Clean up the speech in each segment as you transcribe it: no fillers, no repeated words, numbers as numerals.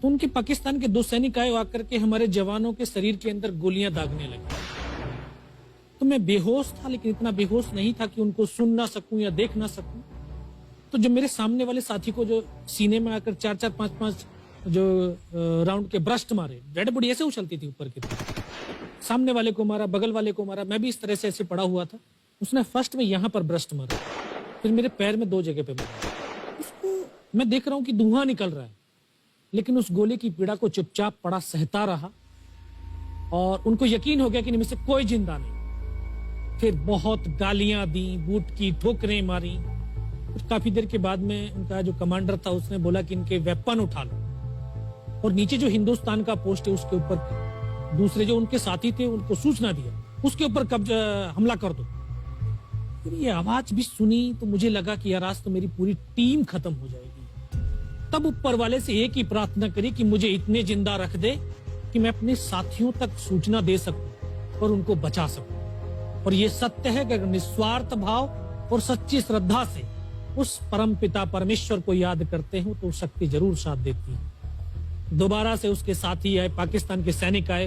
तो उनके पाकिस्तान के 2 सैनिक आए आकर के हमारे जवानों के शरीर के अंदर गोलियां दागने लगे। तो मैं बेहोश था, लेकिन इतना बेहोश नहीं था कि उनको सुन ना सकूं या देख ना सकूं। तो जो मेरे सामने वाले साथी को जो सीने में आकर 4-4, 5-5 जो राउंड के ब्रस्ट मारे, डेड बॉडी ऐसे उछलती थी ऊपर की तरफ, सामने वाले को मारा, बगल वाले को मारा, मैं भी इस तरह से ऐसे पड़ा हुआ था। उसने फर्स्ट में यहाँ पर ब्रस्ट मारा, फिर मेरे पैर में 2 जगह पे मारा। उसको मैं देख रहा हूँ कि धुआं निकल रहा है, लेकिन उस गोले की पीड़ा को चुपचाप पड़ा सहता रहा और उनको यकीन हो गया कि इनमें से कोई जिंदा नहीं। फिर बहुत गालियां दी, बूट की ठोकरें मारी। फिर काफी देर के बाद में उनका जो कमांडर था उसने बोला कि इनके वेपन उठा लो, और नीचे जो हिंदुस्तान का पोस्ट है उसके ऊपर दूसरे जो उनके साथी थे उनको सूचना दिया, उसके ऊपर कब्जा हमला कर दो। फिर ये आवाज भी सुनी तो मुझे लगा कि यार आज तो मेरी पूरी टीम खत्म हो जाएगी। तब ऊपर वाले से एक ही प्रार्थना करी कि मुझे इतने जिंदा रख दे कि मैं अपने साथियों तक सूचना दे सकूं और उनको बचा सकूं। और ये सत्य है कि अगर निस्वार्थ भाव और सच्ची श्रद्धा से उस परम पिता परमेश्वर को याद करते हो तो शक्ति जरूर साथ देती है। दोबारा से उसके साथी आए, पाकिस्तान के सैनिक आए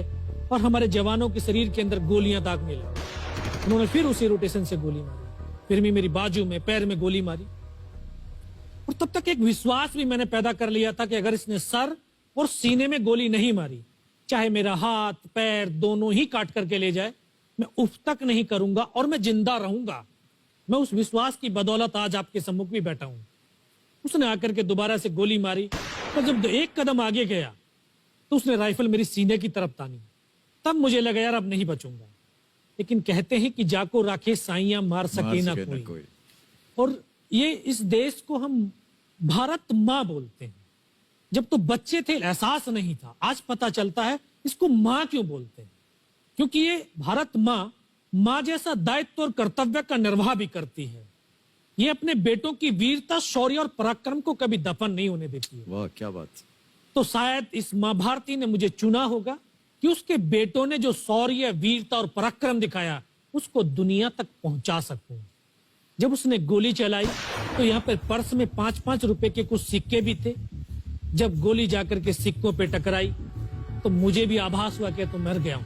और हमारे जवानों के शरीर के अंदर गोलियां दागने लगे। उन्होंने फिर उसी रोटेशन से गोली मारी, फिर भी मेरी बाजू में, पैर में गोली मारी। और तब तक एक विश्वास भी मैंने पैदा कर लिया था कि अगर इसने सर और सीने में गोली नहीं मारी, चाहे मेरा हाथ पैर दोनों ही काट करके ले जाए, मैं उफ तक नहीं करूंगा और मैं जिंदा रहूंगा। मैं उस विश्वास की बदौलत आज आपके सम्मुख भी बैठा हूं। उसने आकर के दोबारा से गोली मारी और जब एक कदम आगे गया तो उसने राइफल मेरी सीने की तरफ तानी। तब मुझे लगा यार अब नहीं बचूंगा। लेकिन कहते हैं कि जाको राखे साइयां मार सके ना कोई। और ये इस देश को हम भारत माँ बोलते हैं। जब तो बच्चे थे एहसास नहीं था, आज पता चलता है इसको माँ क्यों बोलते हैं, क्योंकि ये भारत माँ जैसा दायित्व और कर्तव्य का निर्वाह भी करती है। ये अपने बेटों की वीरता, शौर्य और पराक्रम को कभी दफन नहीं होने देती है। वाह क्या बात। तो शायद इस माँ भारती ने मुझे चुना होगा कि उसके बेटों ने जो शौर्य, वीरता और पराक्रम दिखाया उसको दुनिया तक पहुंचा सकूं। जब उसने गोली चलाई तो यहाँ पे पर्स में 5-5 रुपए के कुछ सिक्के भी थे। जब गोली जाकर के सिक्कों पे टकराई तो मुझे भी आभास हुआ कि तो मर गया हूं।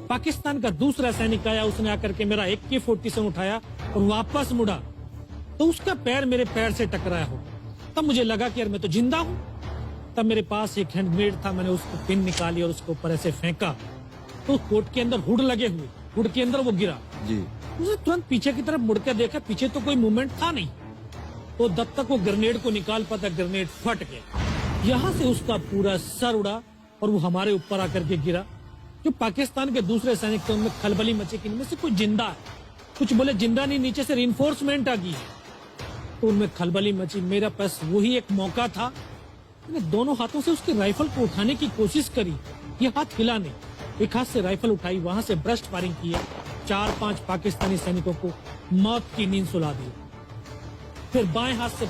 पाकिस्तान का दूसरा सैनिक आया, उसने आकर के मेरा AK-47 उठाया और वापस मुड़ा तो उसका पैर मेरे पैर से टकराया हो। तब मुझे लगा कि यार मैं तो जिंदा हूं। तब मेरे पास एक हैंड ग्रेनेड था, मैंने उसको पिन निकाली और उसके ऊपर ऐसे फेंका तो कोट के अंदर हुड लगे हुए, हुड के अंदर वो गिरा जी। उसने तुरंत पीछे की तरफ मुड़ के देखा, पीछे तो कोई मूवमेंट था नहीं। तो जब तक वो ग्रेनेड को निकाल पाता ग्रेनेड फट गया, यहाँ से उसका पूरा सर उड़ा और वो हमारे ऊपर आकर के गिरा। जो पाकिस्तान के दूसरे सैनिक थे उनमें खलबली मची कि इनमें से कोई जिंदा है। कुछ बोले जिंदा नहीं, नीचे से रिइंफोर्समेंट आ गई। तो उनमें खलबली मची। मेरा पास वही एक मौका था, मैंने दोनों हाथों से उसकी राइफल को उठाने की कोशिश करी, ये हाथ हिला नहीं। एक हाथ से राइफल उठाई, वहां से ब्रस्ट फायरिंग किया, 4-5 पाकिस्तानी सैनिकों को मौत की नींद सुला दी। फिर बाएं हाथ से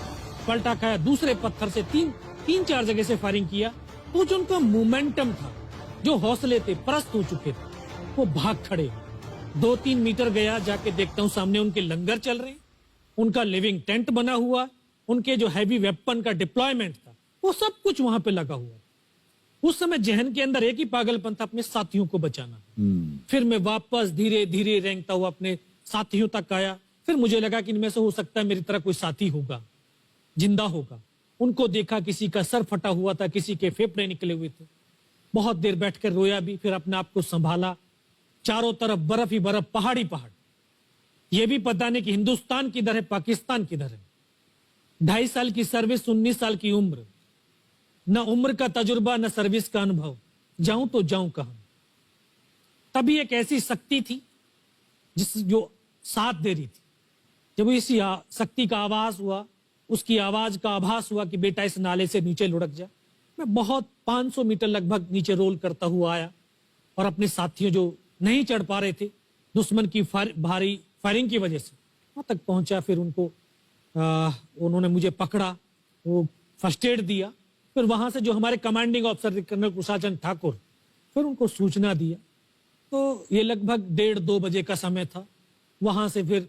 पलटा खाया, दूसरे पत्थर से 3-4 जगह से फायरिंग किया। तो जो उनका मोमेंटम था, जो हौसले थे, परस्त हो चुके थे, वो भाग खड़े। 2-3 मीटर गया, जाके देखता हूँ सामने उनके लंगर चल रहे, उनका लिविंग टेंट बना हुआ, उनके जो हैवी वेपन का डिप्लॉयमेंट था वो सब कुछ वहां पे लगा हुआ। उस समय जहन के अंदर एक ही पागलपन था, अपने साथियों को बचाना। फिर मैं वापस धीरे धीरे रेंगता हुआ अपने साथियों तक आया। फिर मुझे लगा कि इनमें से हो सकता है मेरी तरह कोई साथी होगा, जिंदा होगा। उनको देखा, किसी का सर फटा हुआ था, किसी के फेफड़े निकले हुए थे। बहुत देर बैठकर रोया भी, फिर अपने आप को संभाला। चारों तरफ बर्फ ही बर्फ, पहाड़ी पहाड़। यह भी पता नहीं कि हिंदुस्तान किधर है, पाकिस्तान किधर है। 2.5 साल की सर्विस, 19 साल की उम्र, न उम्र का तजुर्बा न सर्विस का अनुभव, जाऊं तो जाऊं कहां। तभी एक ऐसी शक्ति थी जो साथ दे रही थी। जब इसी शक्ति का आवाज हुआ, उसकी आवाज का आभास हुआ कि बेटा इस नाले से नीचे लुढ़क जा, मैं बहुत 500 मीटर लगभग नीचे रोल करता हुआ आया और अपने साथियों जो नहीं चढ़ पा रहे थे दुश्मन की भारी फायरिंग की वजह से, वहां तक पहुंचा। फिर उन्होंने मुझे पकड़ा, वो फर्स्ट एड दिया। फिर वहां से जो हमारे कमांडिंग ऑफिसर कर्नल कुशाचंद ठाकुर, फिर उनको सूचना दिया। तो ये लगभग 1:30-2 बजे का समय था। वहां से फिर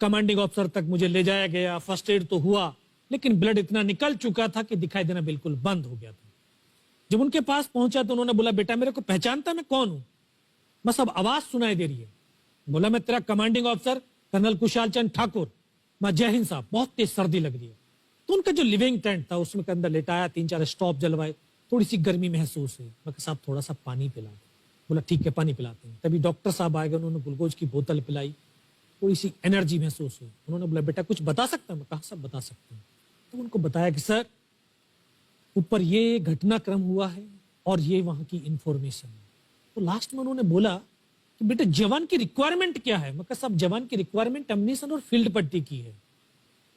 कमांडिंग ऑफिसर तक मुझे ले जाया गया। फर्स्ट एड तो हुआ, लेकिन ब्लड इतना निकल चुका था कि दिखाई देना बिल्कुल बंद हो गया था। जब उनके पास पहुंचा तो उन्होंने बोला, बेटा मेरे को पहचानता मैं कौन हूं? बस अब आवाज सुनाई दे रही है। बोला, मैं तेरा commanding officer colonel Kushal Chand Thakur. मैं, जय हिंद साहब, बहुत तेज सर्दी लग रही है। तो उनका जो लिविंग टेंट था उसमें के अंदर लेटाया, 3-4 स्टॉप जलवाए, थोड़ी सी गर्मी महसूस हुई। मैं कहा, साहब थोड़ा सा पानी पिला दो। बोला, ठीक है पानी पिलाते हैं। तभी डॉक्टर साहब आए गए, उन्होंने ग्लूकोज की बोतल पिलाई, थोड़ी सी एनर्जी महसूस हुई। उन्होंने बोला, बेटा कुछ बता सकता हूं? मैं कहा, सब बता सकते हैं। तो उनको बताया कि सर ऊपर ये घटनाक्रम हुआ है और ये वहां की इंफॉर्मेशन है। तो लास्ट में उन्होंने बोला कि बेटा जवान की रिक्वायरमेंट क्या है? मैं कहा, साहब जवान की रिक्वायरमेंट एम्यूनिशन और फील्ड पट्टी की है।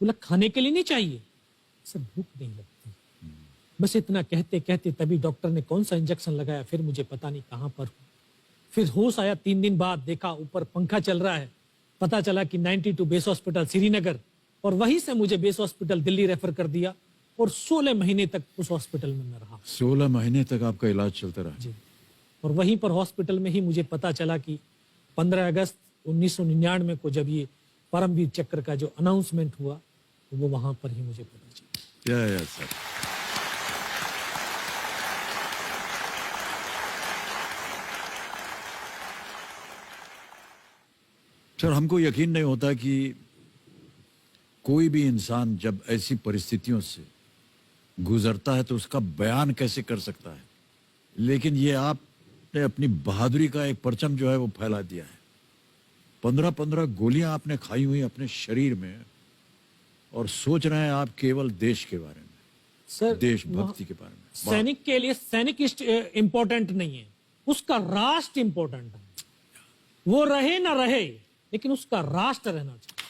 बोला, खाने के लिए नहीं चाहिए? सर भूख नहीं लगती। बस इतना कहते कहते तभी डॉक्टर ने कौन सा इंजेक्शन लगाया, फिर मुझे पता नहीं कहां पर हूं। फिर होश आया 3 दिन बाद, देखा ऊपर पंखा चल रहा है। पता चला कि 92 बेस हॉस्पिटल श्रीनगर, और वहीं से मुझे बेस हॉस्पिटल दिल्ली रेफर कर दिया और 16 महीने तक उस हॉस्पिटल में मैं रहा। 16 महीने तक आपका इलाज चलता रहा? जी। और वहीं पर हॉस्पिटल में ही मुझे पता चला कि 15 अगस्त 1999 को जब ये परमवीर चक्र का जो अनाउंसमेंट हुआ, तो वो वहां पर ही मुझे पता चला। या सर। सर हमको यकीन नहीं होता कि कोई भी इंसान जब ऐसी परिस्थितियों से गुजरता है तो उसका बयान कैसे कर सकता है, लेकिन ये आपने अपनी बहादुरी का एक परचम जो है वो फैला दिया है। 15-15 गोलियां आपने खाई हुई अपने शरीर में, और सोच रहे हैं आप केवल देश के बारे में, सर देशभक्ति के बारे में। सैनिक के लिए सैनिक इंपॉर्टेंट नहीं है, उसका राष्ट्र इंपॉर्टेंट है। वो रहे ना रहे, लेकिन उसका राष्ट्र रहना चाहिए।